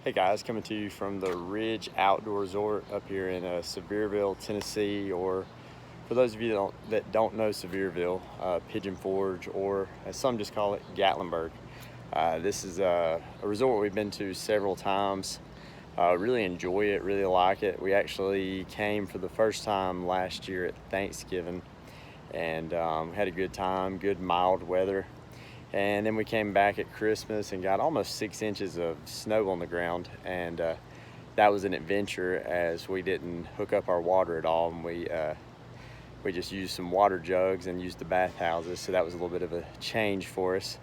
Hey guys, coming to you from the Ridge Outdoor Resort up here in Sevierville, Tennessee, or for those of you that don't know Sevierville, Pigeon Forge, or as some just call it, Gatlinburg. This is a resort we've been to several times. Really enjoy it, really like it. We actually came for the first time last year at Thanksgiving and had a good time, good mild weather. And then we came back at Christmas and got almost 6 inches of snow on the ground. And that was an adventure as we didn't hook up our water at all. And we just used some water jugs and used the bathhouses. So that was a little bit of a change for us.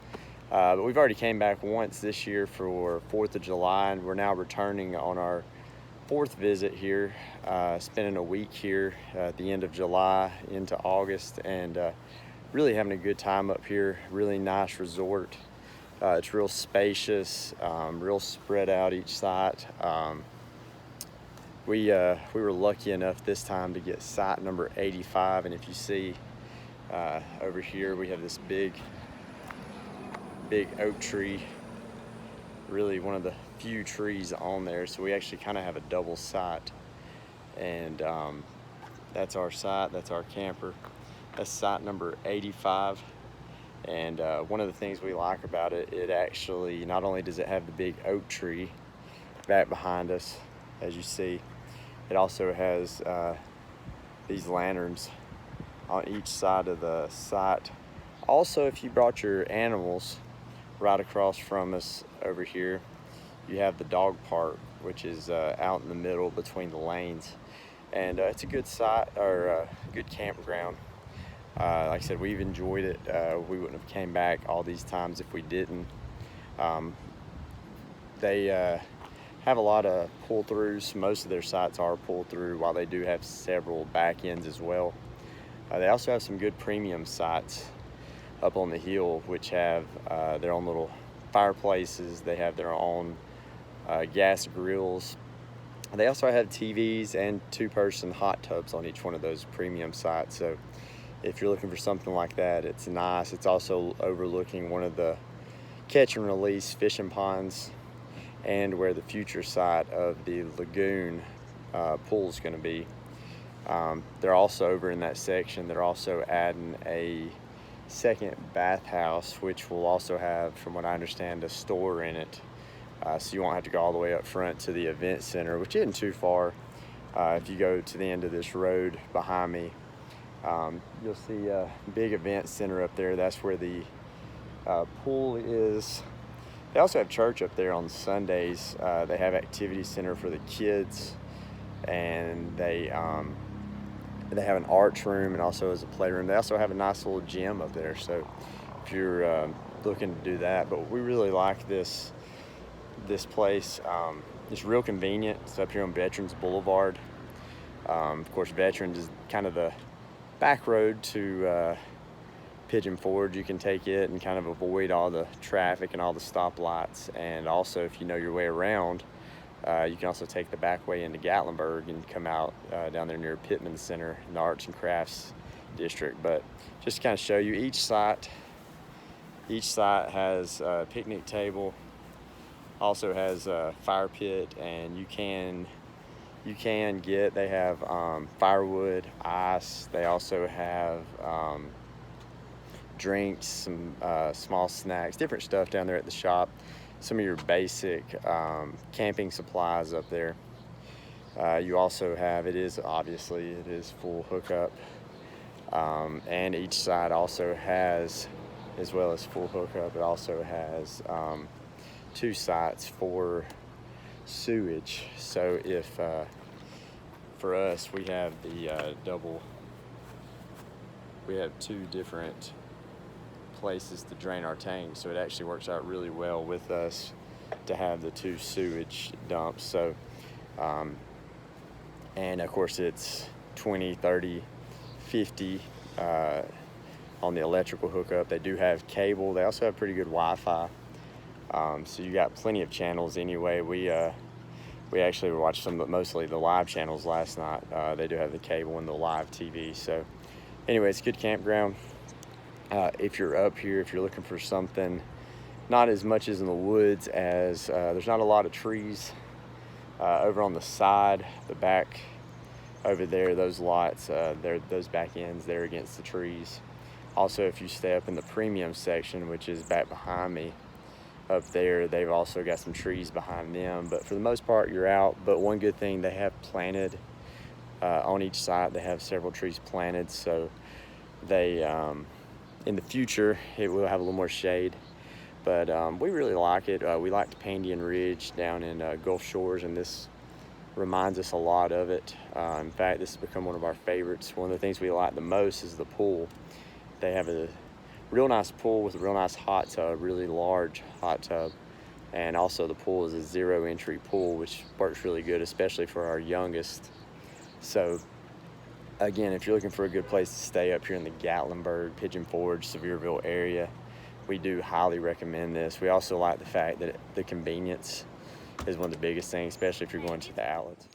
But we've already came back once this year for 4th of July, and we're now returning on our 4th visit here, spending a week here at the end of July into August, and really having a good time up here. Really nice resort. It's real spacious, real spread out each site. We were lucky enough this time to get site number 85, and if you see over here, we have this big oak tree, really one of the few trees on there, so we actually kind of have a double site. And that's our site, that's our camper. That's site number 85. And one of the things we like about it, it actually, not only does it have the big oak tree back behind us, as you see, it also has these lanterns on each side of the site. Also, if you brought your animals, right across from us over here, you have the dog park, which is out in the middle between the lanes. And it's a good site, or a good campground. Like I said, we've enjoyed it. We wouldn't have came back all these times if we didn't. They have a lot of pull-throughs. Most of their sites are pull-through, while they do have several back ends as well. They also have some good premium sites up on the hill, which have their own little fireplaces. They have their own gas grills. They also have TVs and 2-person hot tubs on each one of those premium sites. So if you're looking for something like that, it's nice. It's also overlooking one of the catch and release fishing ponds, and where the future site of the lagoon pool is going to be. They're also over in that section, they're also adding a second bathhouse, which will also have, from what I understand, a store in it. So you won't have to go all the way up front to the event center, which isn't too far. If you go to the end of this road behind me, you'll see a big event center up there. That's where the pool is. They also have church up there on Sundays. They have activity center for the kids, and they have an arts room and also as a playroom. They also have a nice little gym up there, so if you're looking to do that. But we really like this place. It's real convenient. It's up here on Veterans Boulevard. Of course, Veterans is kind of the back road to Pigeon Forge. You can take it and kind of avoid all the traffic and all the stoplights. And also, if you know your way around, you can also take the back way into Gatlinburg and come out down there near Pittman Center in the Arts and Crafts District. But just to kind of show you, each site has a picnic table, also has a fire pit, and they have firewood, ice. They also have drinks, some small snacks, different stuff down there at the shop. Some of your basic camping supplies up there. You also have, it is full hookup. And each side also has, as well as full hookup, it also has 2 sites for sewage. So if for us, we have the we have 2 different places to drain our tanks, so it actually works out really well with us to have the 2 sewage dumps. So and of course it's 20, 30, 50 on the electrical hookup. They do have cable. They also have pretty good Wi-Fi. So you got plenty of channels anyway. We actually watched mostly the live channels last night. They do have the cable and the live TV. So anyway, it's a good campground. If you're up here, if you're looking for something not as much as in the woods, as there's not a lot of trees over on the side, the back over there, those lots, those back ends, they're against the trees. Also, if you stay up in the premium section, which is back behind me up there, they've also got some trees behind them, but for the most part you're out. But one good thing, they have planted on each side, they have several trees planted, so they in the future it will have a little more shade. But we really like it. We liked Pandian Ridge down in Gulf Shores, and this reminds us a lot of it. In fact, this has become one of our favorites. One of the things we like the most is the pool. They have a real nice pool with a real nice hot tub, really large hot tub. And also the pool is a 0 entry pool, which works really good, especially for our youngest. So again, if you're looking for a good place to stay up here in the Gatlinburg, Pigeon Forge, Sevierville area, we do highly recommend this. We also like the fact that the convenience is one of the biggest things, especially if you're going to the outlets.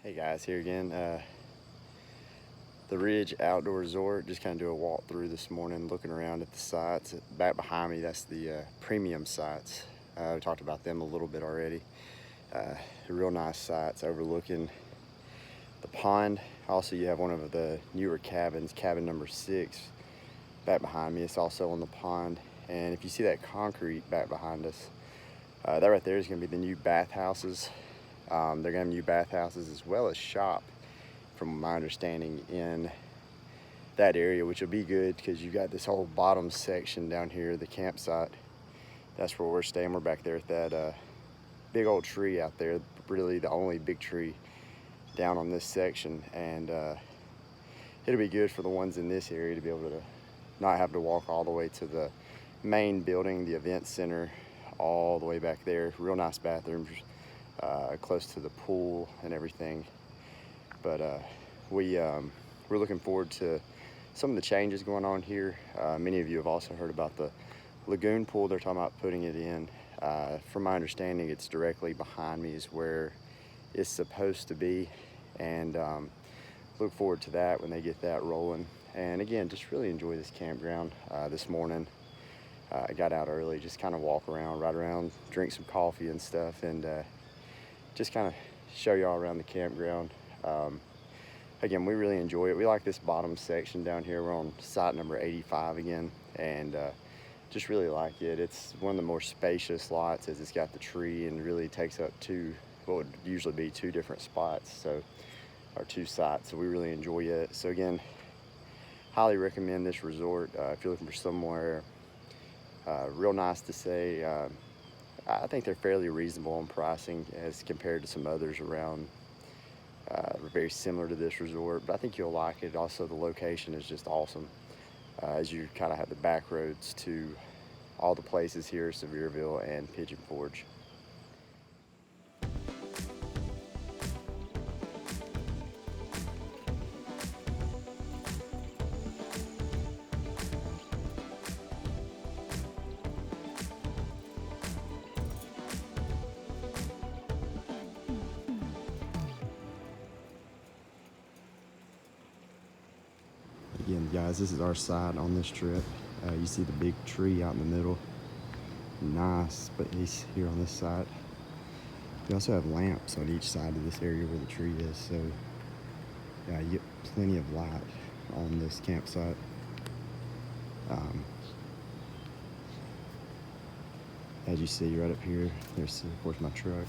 Hey guys, here again. The Ridge Outdoor Resort. Just kind of do a walk through this morning, looking around at the sites. Back behind me, that's the premium sites. We talked about them a little bit already. Real nice sites overlooking the pond. Also, you have one of the newer cabins, cabin number 6, back behind me. It's also on the pond. And if you see that concrete back behind us, that right there is going to be the new bathhouses. They're going to have new bathhouses as well as shop, from my understanding, in that area, which will be good because you got this whole bottom section down here, the campsite. That's where we're staying. We're back there at that big old tree out there, really the only big tree down on this section, and it'll be good for the ones in this area to be able to not have to walk all the way to the main building, the event center, all the way back there. Real nice bathrooms, close to the pool and everything. But we're looking forward to some of the changes going on here. Many of you have also heard about the lagoon pool they're talking about putting it in. From my understanding, it's directly behind me is where it's supposed to be, and look forward to that when they get that rolling. And again, just really enjoy this campground. This morning I got out early, just kind of walk around, ride around, drink some coffee and stuff, and just kind of show y'all around the campground. Again, we really enjoy it. We like this bottom section down here. We're on site number 85 again, and just really like it. It's one of the more spacious lots, as it's got the tree and really takes up what would usually be two different spots, so, or two sites, so we really enjoy it. So again, highly recommend this resort if you're looking for somewhere real nice to stay. I think they're fairly reasonable on pricing as compared to some others around. Very similar to this resort, but I think you'll like it. Also, the location is just awesome, as you kind of have the back roads to all the places here, Sevierville and Pigeon Forge. Again, guys, this is our side on this trip. You see the big tree out in the middle. Nice, but he's here on this side. We also have lamps on each side of this area where the tree is, so yeah, you get plenty of light on this campsite. As you see right up here, there's of course my truck,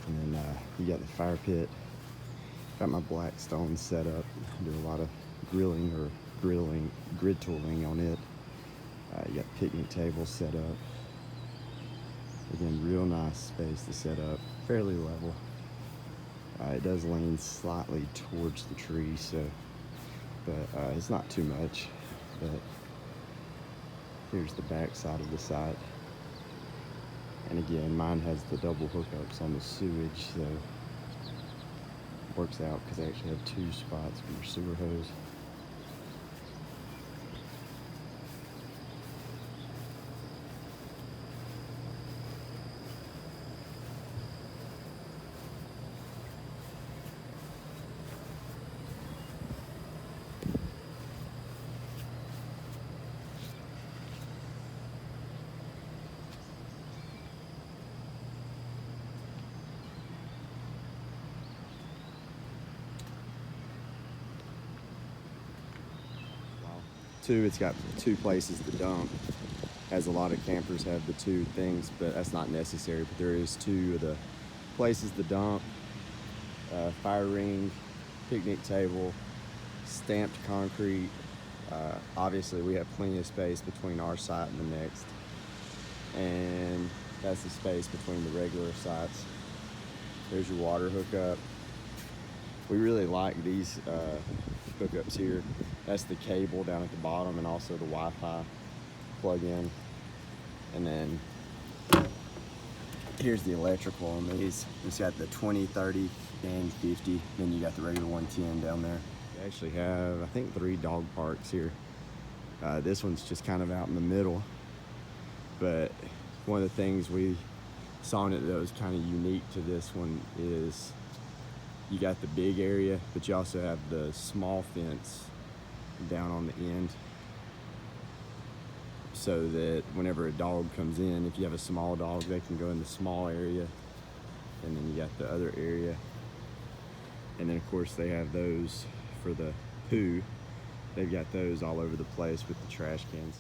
and then you got the fire pit. Got my black stone set up. Do a lot of grid tooling on it. You got picnic tables set up. Again, real nice space to set up, fairly level. It does lean slightly towards the tree, so, but it's not too much. But here's the back side of the site. And again, mine has the double hookups on the sewage, so it works out because I actually have two spots for your sewer hose. It's got two places to dump, as a lot of campers have the two things, but that's not necessary. But there is two of the places to dump: fire ring, picnic table, stamped concrete. Obviously, we have plenty of space between our site and the next, and that's the space between the regular sites. There's your water hookup. We really like these hookups here. That's the cable down at the bottom, and also the Wi-Fi plug-in. And then here's the electrical on these. It's got the 20, 30, and 50. Then you got the regular 110 down there. We actually have, I think, 3 dog parks here. This one's just kind of out in the middle. But one of the things we saw in it that was kind of unique to this one is you got the big area, but you also have the small fence down on the end, so that whenever a dog comes in, if you have a small dog, they can go in the small area, and then you got the other area. And then of course they have those for the poo. They've got those all over the place with the trash cans.